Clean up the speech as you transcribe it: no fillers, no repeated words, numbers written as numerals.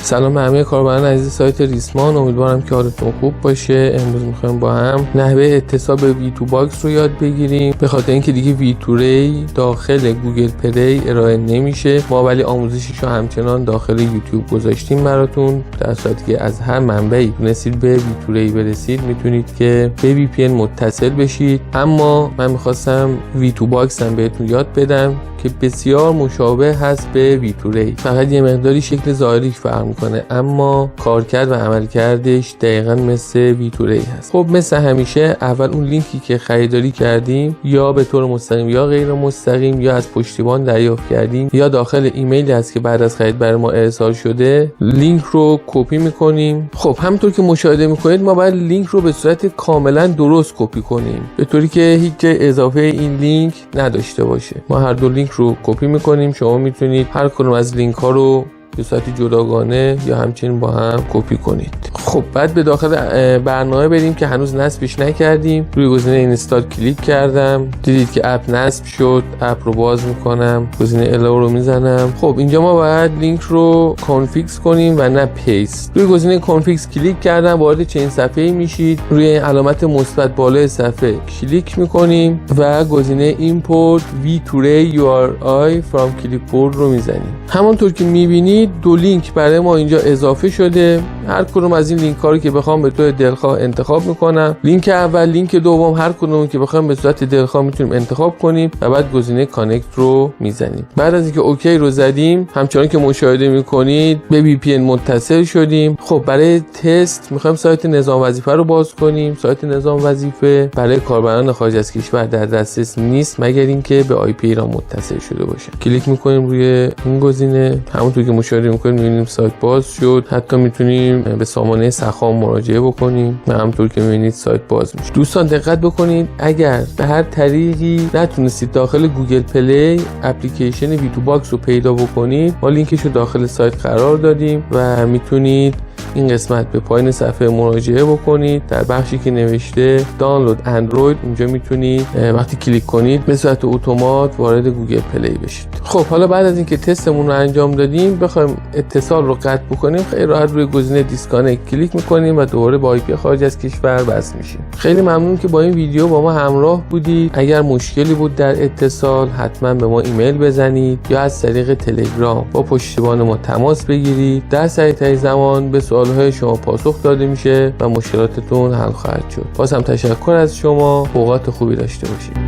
سلام به همه کاربران عزیز سایت ریسمان، امیدوارم که حالتون خوب باشه. امروز میخوایم با هم نحوه اتصال به V2Box رو یاد بگیریم، به خاطر اینکه دیگه V2Ray داخل گوگل پلی ارائه نمیشه. ما ولی آموزشش رو همچنان داخل یوتیوب گذاشتیم براتون، در صورتی که از هر منبعی تونستید به V2Ray برسید میتونید که به VPN متصل بشید. اما من میخواستم V2Box هم بهتون یاد بدم که بسیار مشابه هست به V2Ray، فقط یه مقداری شکل ظاهریش فرق میکنه، اما کارکرد و عملکردش دقیقاً مثل V2Ray هست. خب مثل همیشه اول اون لینکی که خریداری کردیم یا به طور مستقیم یا غیر مستقیم یا از پشتیبان دریافت کردیم یا داخل ایمیلی هست که بعد از خرید برای ما ارسال شده، لینک رو کپی میکنیم. خب همونطور که مشاهده میکنید ما باید لینک رو به صورت کاملا درست کپی کنیم، به طوری که هیچ جای اضافه این لینک نداشته باشه. ما هر دو لینک رو کپی میکنیم. شما میتونید هر کدوم از لینک ها رو به صورت جداگانه یا همچنین با هم کپی کنید. خب بعد به داخل برنامه بریم که هنوز نصبش نکردیم. روی گزینه اینستال کلیک کردم، دیدید که اپ نصب شد. اپ رو باز میکنم، گزینه الاو رو میزنم. خب اینجا ما باید لینک رو کانفیگز کنیم و نه پیست. روی گزینه کانفیگز کلیک کردم، وارد چنین صفحه‌ای میشید. روی علامت مثبت بالای صفحه کلیک میکنیم و گزینه import V2Ray URI from clipboard رو میزنیم. همونطور که میبینید دو لینک برای ما اینجا اضافه شده. هر کدوم از این لینک ها رو که بخوام به طور دلخواه انتخاب میکنم. لینک اول، لینک دوم، هر کدوم که بخوام به صورت دلخواه میتونیم انتخاب کنیم و بعد گزینه کانکت رو میزنیم. بعد از اینکه اوکی رو زدیم، همچنان که مشاهده میکنید به VPN متصل شدیم. خب برای تست میخوایم سایت نظام وظیفه رو باز کنیم. سایت نظام وظیفه برای کاربران خارج از کشور در دسترس نیست مگر اینکه به IP ایران متصل شده باشه. کلیک میکنیم روی این گزینه. همونطور که مشاهده میکنید میبینیم سایت باز شد. حتی میتونیم به سامانه سخام مراجعه بکنیم و همونطور که میبینید سایت باز میشه. دوستان دقت بکنید، اگر به هر طریقی نتونستید داخل گوگل پلی اپلیکیشن V2Box رو پیدا بکنید، ما لینکش رو داخل سایت قرار دادیم و میتونید این قسمت به پایین صفحه مراجعه بکنید. در بخشی که نوشته دانلود اندروید، اینجا میتونید وقتی کلیک کنید به صورت اتومات وارد گوگل پلی بشید. خب حالا بعد از اینکه تستمون رو انجام دادیم، بخوایم اتصال رو قطع بکنیم، خیلی راحت روی گزینه دیسکانکت کلیک میکنیم و دوباره با IP خارج از کشور وصل میشیم. خیلی ممنون که با این ویدیو با ما همراه بودید. اگر مشکلی بود در اتصال حتما به ما ایمیل بزنید یا از طریق تلگرام با پشتیبان ما تماس بگیرید. در سریع‌ترین زمان به سوالهای شما پاسخ داده میشه و مشکلاتتون حل خواهد شد. باز هم تشکر از شما. اوقات خوبی داشته باشید.